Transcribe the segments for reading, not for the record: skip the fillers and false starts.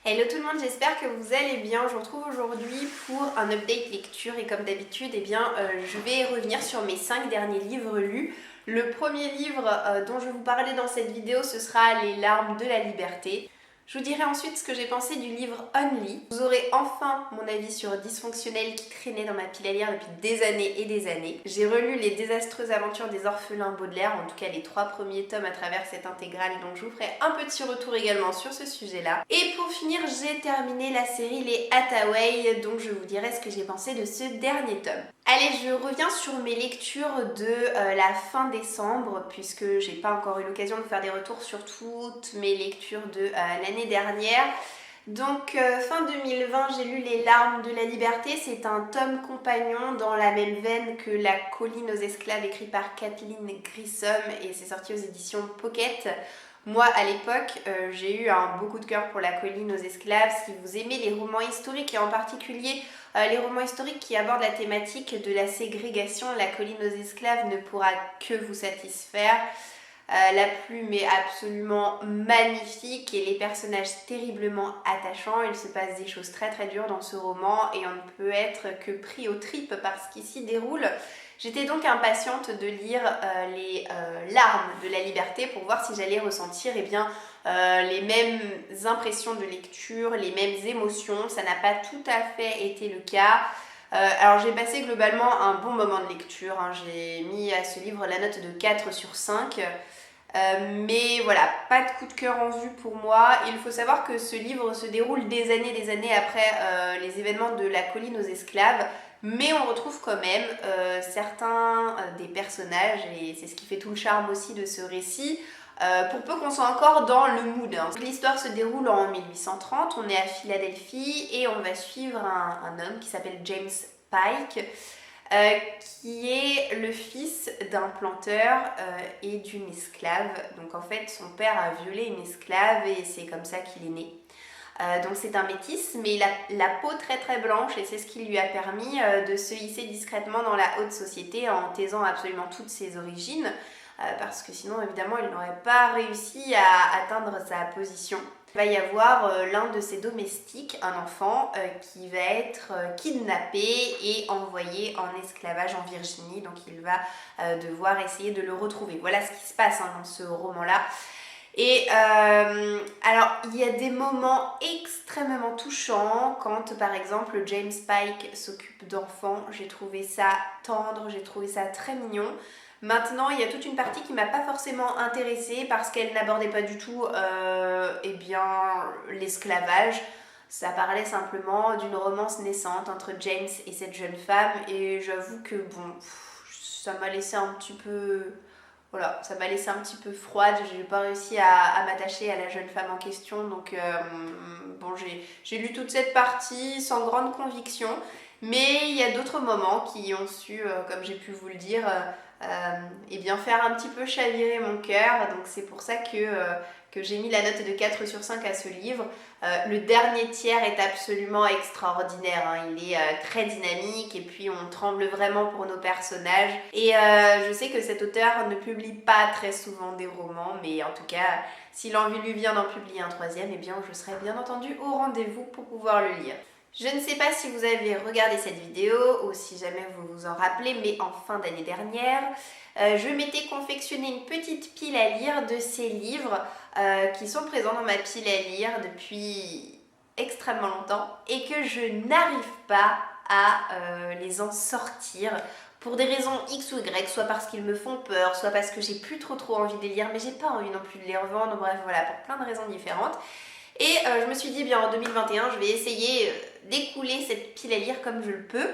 Hello tout le monde, j'espère que vous allez bien. Je vous retrouve aujourd'hui pour un update lecture et comme d'habitude, je vais revenir sur mes 5 derniers livres lus. Le premier livre dont je vais vous parler dans cette vidéo, ce sera Les larmes de la liberté. Je vous dirai ensuite ce que j'ai pensé du livre Only. Vous aurez enfin mon avis sur Dysfonctionnel qui traînait dans ma pile à lire depuis des années et des années. J'ai relu Les désastreuses aventures des orphelins Baudelaire, en tout cas les 3 premiers tomes à travers cette intégrale, donc je vous ferai un petit retour également sur ce sujet-là. Et pour finir, j'ai terminé la série Les Hathaway, donc je vous dirai ce que j'ai pensé de ce dernier tome. Allez, je reviens sur mes lectures de la fin décembre, puisque j'ai pas encore eu l'occasion de faire des retours sur toutes mes lectures de l'année dernière. Donc fin 2020, j'ai lu Les larmes de la liberté. C'est un tome compagnon dans la même veine que La colline aux esclaves, écrit par Kathleen Grissom, et c'est sorti aux éditions Pocket. Moi, à l'époque, j'ai eu un beau coup de cœur pour La colline aux esclaves. Si vous aimez les romans historiques, et en particulier les romans historiques qui abordent la thématique de la ségrégation, La colline aux esclaves ne pourra que vous satisfaire. La plume est absolument magnifique et les personnages terriblement attachants. Il se passe des choses très très dures dans ce roman et on ne peut être que pris aux tripes par ce qui s'y déroule. J'étais donc impatiente de lire les larmes de la liberté pour voir si j'allais ressentir les mêmes impressions de lecture, les mêmes émotions. Ça n'a pas tout à fait été le cas. Alors j'ai passé globalement un bon moment de lecture, hein. J'ai mis à ce livre la note de 4 sur 5. Mais voilà, pas de coup de cœur en vue pour moi. Il faut savoir que ce livre se déroule des années après les événements de La colline aux esclaves, mais on retrouve quand même certains des personnages, et c'est ce qui fait tout le charme aussi de ce récit, pour peu qu'on soit encore dans le mood, hein. L'histoire se déroule en 1830, on est à Philadelphie et on va suivre un homme qui s'appelle James Pike, qui est le fils d'un planteur et d'une esclave. Donc en fait, son père a violé une esclave et c'est comme ça qu'il est né. Donc c'est un métis, mais il a la peau très très blanche et c'est ce qui lui a permis de se hisser discrètement dans la haute société en taisant absolument toutes ses origines, parce que sinon évidemment il n'aurait pas réussi à atteindre sa position. Il va y avoir l'un de ses domestiques, un enfant, qui va être kidnappé et envoyé en esclavage en Virginie. Donc il va devoir essayer de le retrouver. Voilà ce qui se passe dans ce roman-là. Et alors il y a des moments extrêmement touchants quand par exemple James Pike s'occupe d'enfants. J'ai trouvé ça tendre, j'ai trouvé ça très mignon. Maintenant, il y a toute une partie qui m'a pas forcément intéressée parce qu'elle n'abordait pas du tout l'esclavage. Ça parlait simplement d'une romance naissante entre James et cette jeune femme et j'avoue que bon, ça m'a laissé un petit peu... Voilà, ça m'a laissé un petit peu froide, j'ai pas réussi à m'attacher à la jeune femme en question, donc bon, j'ai lu toute cette partie sans grande conviction, mais il y a d'autres moments qui ont su, comme j'ai pu vous le dire, faire un petit peu chavirer mon cœur, donc c'est pour ça que j'ai mis la note de 4 sur 5 à ce livre. Le dernier tiers est absolument extraordinaire, hein. Il est très dynamique et puis on tremble vraiment pour nos personnages. Et je sais que cet auteur ne publie pas très souvent des romans, mais en tout cas, si l'envie lui vient d'en publier un troisième, eh bien je serai bien entendu au rendez-vous pour pouvoir le lire. Je ne sais pas si vous avez regardé cette vidéo ou si jamais vous vous en rappelez, mais en fin d'année dernière, je m'étais confectionné une petite pile à lire de ces livres qui sont présents dans ma pile à lire depuis extrêmement longtemps et que je n'arrive pas à les en sortir pour des raisons X ou Y, soit parce qu'ils me font peur, soit parce que j'ai plus trop envie de les lire, mais j'ai pas envie non plus de les revendre, bref voilà, pour plein de raisons différentes. Et je me suis dit, bien en 2021, je vais essayer d'écouler cette pile à lire comme je le peux.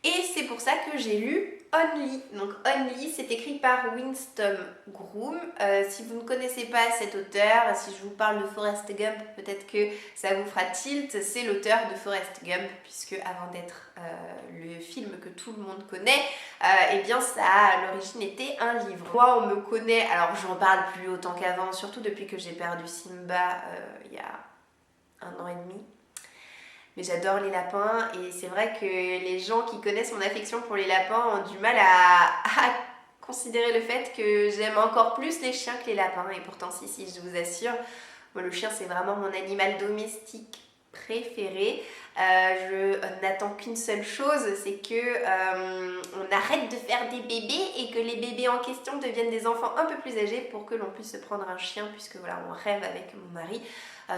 Et c'est pour ça que j'ai lu Only. Donc Only, c'est écrit par Winston Groom. Si vous ne connaissez pas cet auteur, si je vous parle de Forrest Gump, peut-être que ça vous fera tilt. C'est l'auteur de Forrest Gump, puisque avant d'être le film que tout le monde connaît, eh bien ça à l'origine était un livre. Moi on me connaît, alors j'en parle plus autant qu'avant, surtout depuis que j'ai perdu Simba il y a 1 an et demi. Mais j'adore les lapins et c'est vrai que les gens qui connaissent mon affection pour les lapins ont du mal à considérer le fait que j'aime encore plus les chiens que les lapins. Et pourtant si, je vous assure, Moi, le chien, c'est vraiment mon animal domestique préféré. Je n'attends qu'une seule chose, c'est que on arrête de faire des bébés et que les bébés en question deviennent des enfants un peu plus âgés pour que l'on puisse se prendre un chien, puisque voilà, on rêve avec mon mari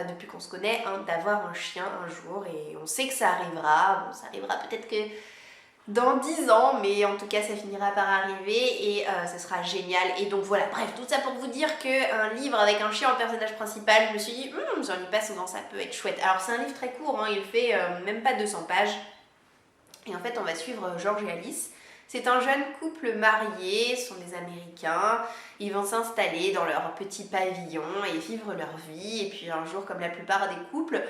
depuis qu'on se connaît d'avoir un chien un jour, et on sait que ça arrivera. Bon, ça arrivera peut-être que dans 10 ans, mais en tout cas ça finira par arriver et ce sera génial. Et donc voilà, bref, tout ça pour vous dire qu'un livre avec un chien en personnage principal, je me suis dit, j'en lis pas souvent, ça peut être chouette. Alors c'est un livre très court, hein, il fait même pas 200 pages. Et en fait on va suivre George et Alice. C'est un jeune couple marié, ce sont des Américains, ils vont s'installer dans leur petit pavillon et vivre leur vie. Et puis un jour, comme la plupart des couples,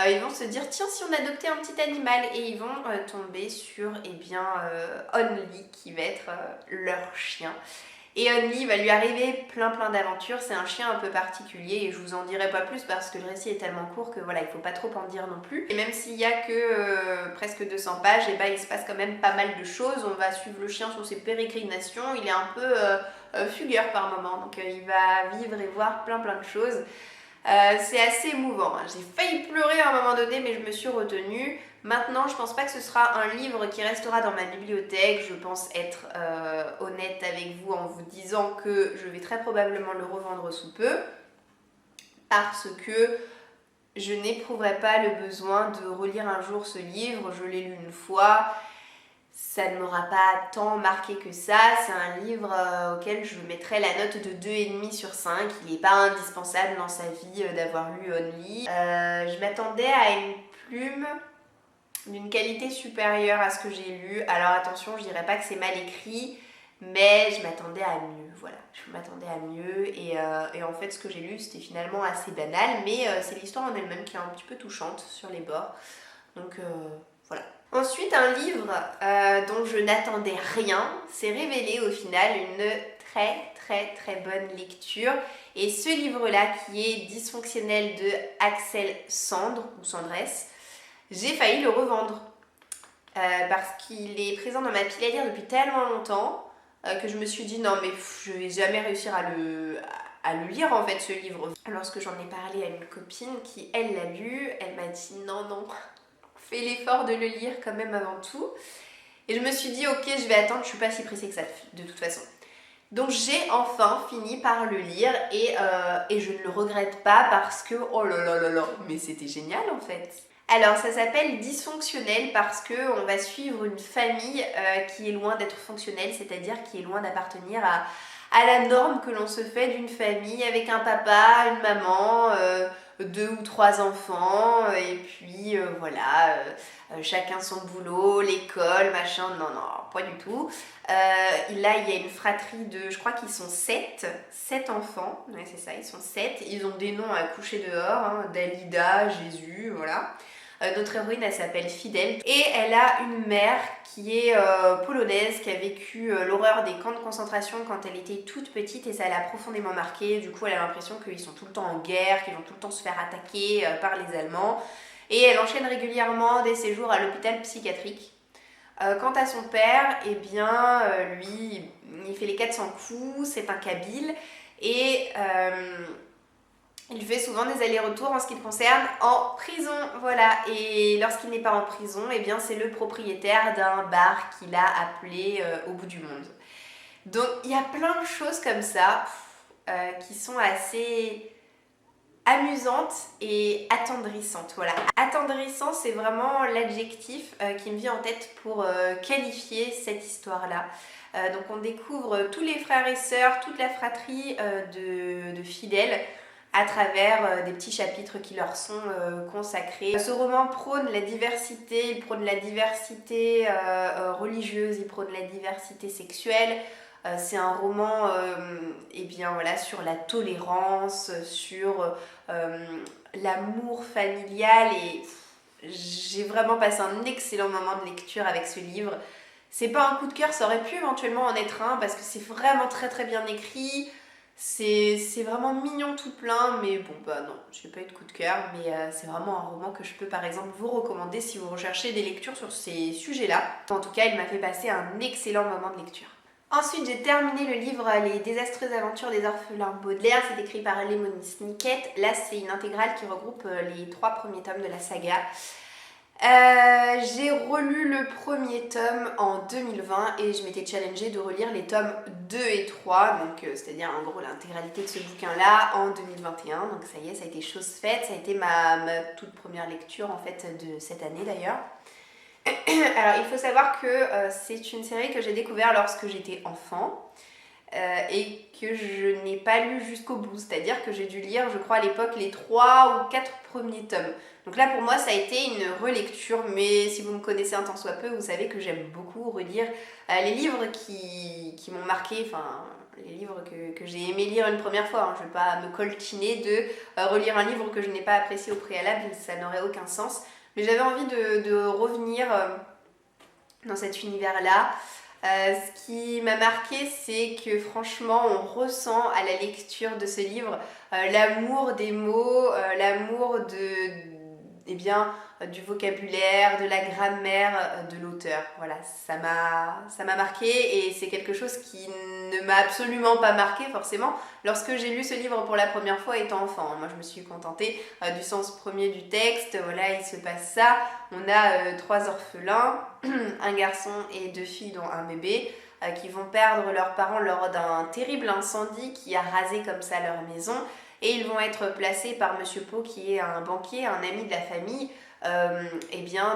ils vont se dire tiens, si on adoptait un petit animal, et ils vont tomber sur Only, qui va être leur chien. Et Only va lui arriver plein d'aventures. C'est un chien un peu particulier et je vous en dirai pas plus parce que le récit est tellement court que voilà, il faut pas trop en dire non plus. Et même s'il y a que presque 200 pages, et il se passe quand même pas mal de choses. On va suivre le chien sur ses pérégrinations. Il est un peu fugueur par moment, donc il va vivre et voir plein de choses. C'est assez émouvant. J'ai failli pleurer à un moment donné, mais je me suis retenue. Maintenant, je pense pas que ce sera un livre qui restera dans ma bibliothèque. Je pense être honnête avec vous en vous disant que je vais très probablement le revendre sous peu, parce que je n'éprouverai pas le besoin de relire un jour ce livre. Je l'ai lu une fois. Ça ne m'aura pas tant marqué que ça. C'est un livre auquel je mettrai la note de 2,5 sur 5. Il n'est pas indispensable dans sa vie d'avoir lu Only. Je m'attendais à une plume d'une qualité supérieure à ce que j'ai lu. Alors attention, je dirais pas que c'est mal écrit, mais je m'attendais à mieux. Voilà, je m'attendais à mieux. Et en fait, ce que j'ai lu, c'était finalement assez banal, mais c'est l'histoire en elle-même qui est un petit peu touchante sur les bords. Donc voilà. Ensuite, un livre dont je n'attendais rien s'est révélé au final une très bonne lecture. Et ce livre-là, qui est Dysfonctionnel de Axel Sandre, ou Sandresse, j'ai failli le revendre. Parce qu'il est présent dans ma pile à lire depuis tellement longtemps que je me suis dit non mais je vais jamais réussir à le lire en fait, ce livre. Lorsque j'en ai parlé à une copine qui elle l'a lu, elle m'a dit non, fais l'effort de le lire quand même avant tout. Et je me suis dit ok, je vais attendre, je suis pas si pressée que ça de toute façon. Donc j'ai enfin fini par le lire et je ne le regrette pas parce que oh là, mais c'était génial en fait. Alors ça s'appelle Dysfonctionnel parce qu'on va suivre une famille qui est loin d'être fonctionnelle, c'est-à-dire qui est loin d'appartenir à la norme que l'on se fait d'une famille avec un papa, une maman, 2 ou 3 enfants, et puis voilà, chacun son boulot, l'école, machin, non, pas du tout. Là, il y a une fratrie de, je crois qu'ils sont 7 enfants, ouais c'est ça, ils sont 7, ils ont des noms à coucher dehors, hein, Dalida, Jésus, voilà. Notre héroïne, elle s'appelle Fidèle et elle a une mère qui est polonaise, qui a vécu l'horreur des camps de concentration quand elle était toute petite et ça l'a profondément marquée. Du coup, elle a l'impression qu'ils sont tout le temps en guerre, qu'ils vont tout le temps se faire attaquer par les Allemands. Et elle enchaîne régulièrement des séjours à l'hôpital psychiatrique. Quant à son père, eh bien, lui, il fait les 400 coups, c'est un Kabyle et... il fait souvent des allers-retours en ce qui le concerne en prison, voilà. Et lorsqu'il n'est pas en prison, eh bien c'est le propriétaire d'un bar qu'il a appelé au bout du monde. Donc il y a plein de choses comme ça qui sont assez amusantes et attendrissantes. Voilà. Attendrissant, c'est vraiment l'adjectif qui me vient en tête pour qualifier cette histoire-là. Donc on découvre tous les frères et sœurs, toute la fratrie de Fidèle, à travers des petits chapitres qui leur sont consacrés. Ce roman prône la diversité, il prône la diversité religieuse, il prône la diversité sexuelle. C'est un roman sur la tolérance, sur l'amour familial et j'ai vraiment passé un excellent moment de lecture avec ce livre. C'est pas un coup de cœur, ça aurait pu éventuellement en être un parce que c'est vraiment très bien écrit. C'est vraiment mignon tout plein, mais bon non, j'ai pas eu de coup de cœur, mais c'est vraiment un roman que je peux par exemple vous recommander si vous recherchez des lectures sur ces sujets-là. En tout cas, il m'a fait passer un excellent moment de lecture. Ensuite, j'ai terminé le livre Les désastreuses aventures des orphelins Baudelaire. C'est écrit par Lemony Snicket. Là, c'est une intégrale qui regroupe les 3 premiers tomes de la saga. J'ai relu le premier tome en 2020 et je m'étais challengée de relire les tomes 2 et 3, donc c'est-à-dire en gros l'intégralité de ce bouquin-là en 2021. Donc ça y est, ça a été chose faite. Ça a été ma toute première lecture en fait de cette année d'ailleurs. Alors il faut savoir que c'est une série que j'ai découverte lorsque j'étais enfant et que je n'ai pas lu jusqu'au bout, c'est-à-dire que j'ai dû lire je crois à l'époque les 3 ou 4 premiers tomes. Donc là pour moi ça a été une relecture, mais si vous me connaissez un tant soit peu, vous savez que j'aime beaucoup relire les livres qui m'ont marqué, enfin les livres que j'ai aimé lire une première fois. Je ne vais pas me coltiner de relire un livre que je n'ai pas apprécié au préalable, ça n'aurait aucun sens. Mais j'avais envie de revenir dans cet univers-là. Ce qui m'a marqué, c'est que franchement, on ressent à la lecture de ce livre l'amour des mots, l'amour du vocabulaire, de la grammaire de l'auteur. Voilà, ça m'a marqué et c'est quelque chose qui ne m'a absolument pas marqué forcément lorsque j'ai lu ce livre pour la première fois étant enfant. Moi, je me suis contentée du sens premier du texte. Voilà, il se passe ça. On a 3 orphelins, un garçon et 2 filles dont un bébé, qui vont perdre leurs parents lors d'un terrible incendie qui a rasé comme ça leur maison. Et ils vont être placés par Monsieur Poe, qui est un banquier, un ami de la famille,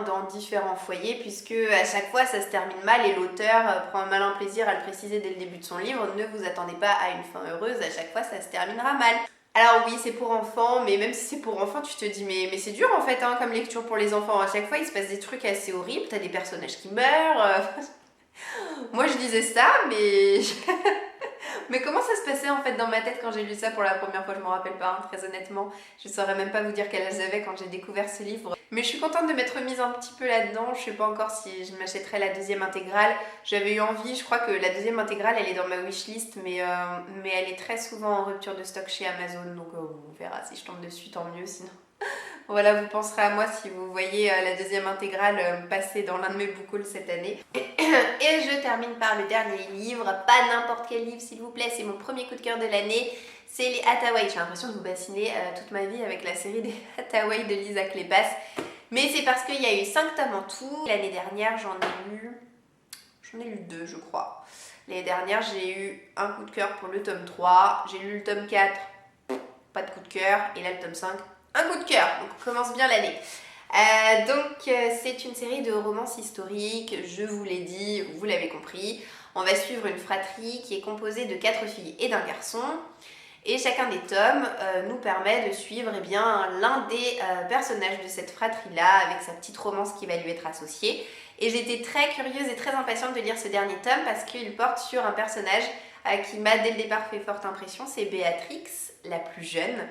dans différents foyers, puisque à chaque fois ça se termine mal et l'auteur prend un malin plaisir à le préciser dès le début de son livre. Ne vous attendez pas à une fin heureuse, à chaque fois ça se terminera mal. Alors oui, c'est pour enfants, mais même si c'est pour enfants, tu te dis mais c'est dur en fait comme lecture pour les enfants. À chaque fois il se passe des trucs assez horribles, t'as des personnages qui meurent. Moi je disais ça, mais mais comment ça se passait en fait dans ma tête quand j'ai lu ça pour la première fois? Je m'en rappelle pas, très honnêtement. Je saurais même pas vous dire quel âge j'avais quand j'ai découvert ce livre. Mais je suis contente de m'être mise un petit peu là-dedans. Je sais pas encore si je m'achèterai la 2e intégrale. J'avais eu envie, je crois que la 2e intégrale elle est dans ma wishlist, mais elle est très souvent en rupture de stock chez Amazon. Donc on verra si je tombe dessus, tant mieux, sinon. Voilà, vous penserez à moi si vous voyez la 2e intégrale passer dans l'un de mes bookhauls cette année. Et je termine par le dernier livre, pas n'importe quel livre s'il vous plaît, c'est mon premier coup de cœur de l'année, c'est les Hathaway. J'ai l'impression de vous bassiner toute ma vie avec la série des Hathaway de Lisa Kleypas. Mais c'est parce qu'il y a eu 5 tomes en tout. L'année dernière j'en ai lu 2 je crois. L'année dernière j'ai eu un coup de cœur pour le tome 3, j'ai lu le tome 4, pas de coup de cœur, et là le tome 5, un coup de cœur, donc on commence bien l'année. C'est une série de romances historiques, je vous l'ai dit, vous l'avez compris. On va suivre une fratrie qui est composée de 4 filles et d'un garçon. Et chacun des tomes nous permet de suivre l'un des personnages de cette fratrie-là avec sa petite romance qui va lui être associée. Et j'étais très curieuse et très impatiente de lire ce dernier tome parce qu'il porte sur un personnage qui m'a dès le départ fait forte impression, c'est Béatrix, la plus jeune.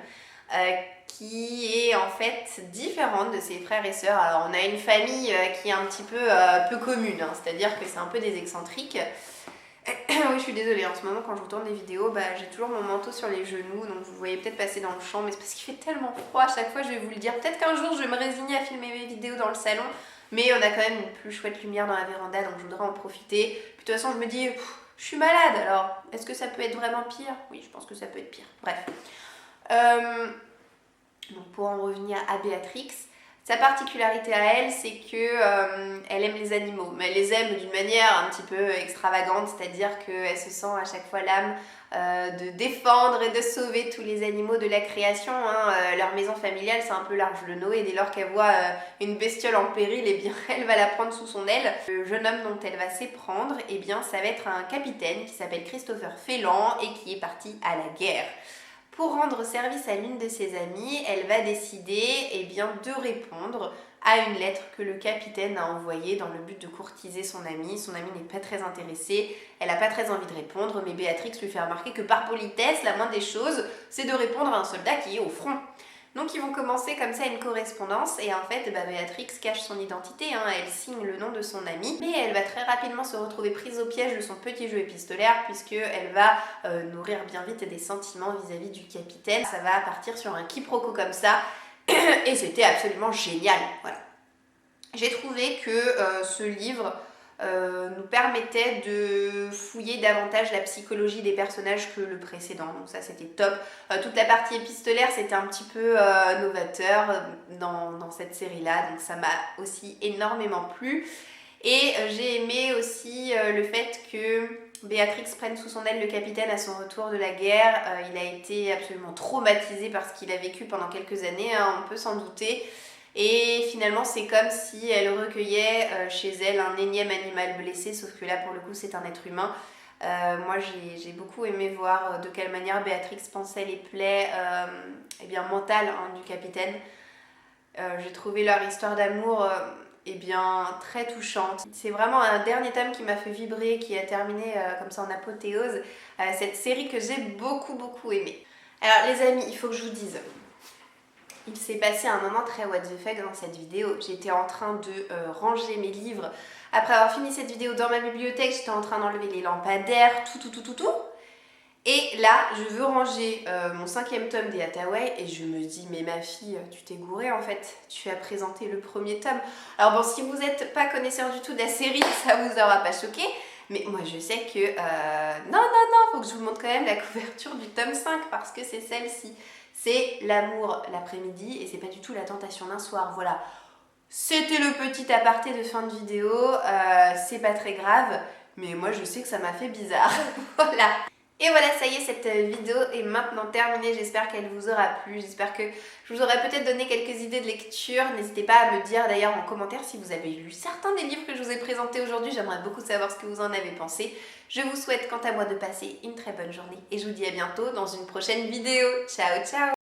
Qui est en fait différente de ses frères et sœurs. Alors on a une famille qui est un petit peu commune, c'est-à-dire que c'est un peu des excentriques. Oui, je suis désolée, en ce moment quand je vous tourne des vidéos, j'ai toujours mon manteau sur les genoux, donc vous voyez peut-être passer dans le champ, mais c'est parce qu'il fait tellement froid, à chaque fois je vais vous le dire. Peut-être qu'un jour je vais me résigner à filmer mes vidéos dans le salon, mais on a quand même une plus chouette lumière dans la véranda, donc je voudrais en profiter. Puis de toute façon je me dis, je suis malade, alors est-ce que ça peut être vraiment pire? Oui, je pense que ça peut être pire. Bref. Donc pour en revenir à Béatrix, sa particularité à elle, c'est que elle aime les animaux, mais elle les aime d'une manière un petit peu extravagante, c'est-à-dire qu'elle se sent à chaque fois l'âme de défendre et de sauver tous les animaux de la création. Leur maison familiale, c'est un peu l'arche de Noé, et dès lors qu'elle voit une bestiole en péril, elle va la prendre sous son aile. Le jeune homme dont elle va s'éprendre, ça va être un capitaine qui s'appelle Christopher Féland et qui est parti à la guerre. Pour rendre service à l'une de ses amies, elle va décider de répondre à une lettre que le capitaine a envoyée dans le but de courtiser son amie. Son amie n'est pas très intéressée, elle n'a pas très envie de répondre, mais Béatrix lui fait remarquer que par politesse, la moindre des choses, c'est de répondre à un soldat qui est au front. Donc ils vont commencer comme ça une correspondance et en fait Béatrix cache son identité, elle signe le nom de son ami, mais elle va très rapidement se retrouver prise au piège de son petit jeu épistolaire puisqu'elle va nourrir bien vite des sentiments vis-à-vis du capitaine. Ça va partir sur un quiproquo comme ça et c'était absolument génial. Voilà. J'ai trouvé que ce livre nous permettait de fouiller davantage la psychologie des personnages que le précédent, donc ça c'était top. Toute la partie épistolaire c'était un petit peu novateur dans cette série-là, donc ça m'a aussi énormément plu. Et j'ai aimé aussi le fait que Béatrix prenne sous son aile le capitaine à son retour de la guerre. Il a été absolument traumatisé par ce qu'il a vécu pendant quelques années, hein, on peut s'en douter. Et finalement c'est comme si elle recueillait chez elle un énième animal blessé, sauf que là pour le coup c'est un être humain. Moi j'ai beaucoup aimé voir de quelle manière Béatrix pensait les plaies eh bien, mentales hein, du capitaine. J'ai trouvé leur histoire d'amour eh bien, très touchante. C'est vraiment un dernier tome qui m'a fait vibrer, qui a terminé comme ça en apothéose cette série que j'ai beaucoup aimée. Alors les amis, il faut que je vous dise, il s'est passé un moment très what the fuck dans cette vidéo. J'étais en train de ranger mes livres. Après avoir fini cette vidéo dans ma bibliothèque, j'étais en train d'enlever les lampadaires, tout. Et là, je veux ranger mon 5e tome des Hathaway et je me dis, mais ma fille, tu t'es gourée en fait, tu as présenté le premier tome. Alors bon, si vous n'êtes pas connaisseur du tout de la série, ça vous aura pas choqué, mais moi je sais que... non, faut que je vous montre quand même la couverture du tome 5 parce que c'est celle-ci. C'est l'amour l'après-midi et c'est pas du tout la tentation d'un soir, voilà. C'était le petit aparté de fin de vidéo, c'est pas très grave, mais moi je sais que ça m'a fait bizarre, voilà. Et voilà, ça y est, cette vidéo est maintenant terminée. J'espère qu'elle vous aura plu. J'espère que je vous aurai peut-être donné quelques idées de lecture. N'hésitez pas à me dire d'ailleurs en commentaire si vous avez lu certains des livres que je vous ai présentés aujourd'hui. J'aimerais beaucoup savoir ce que vous en avez pensé. Je vous souhaite quant à moi de passer une très bonne journée et je vous dis à bientôt dans une prochaine vidéo. Ciao, ciao!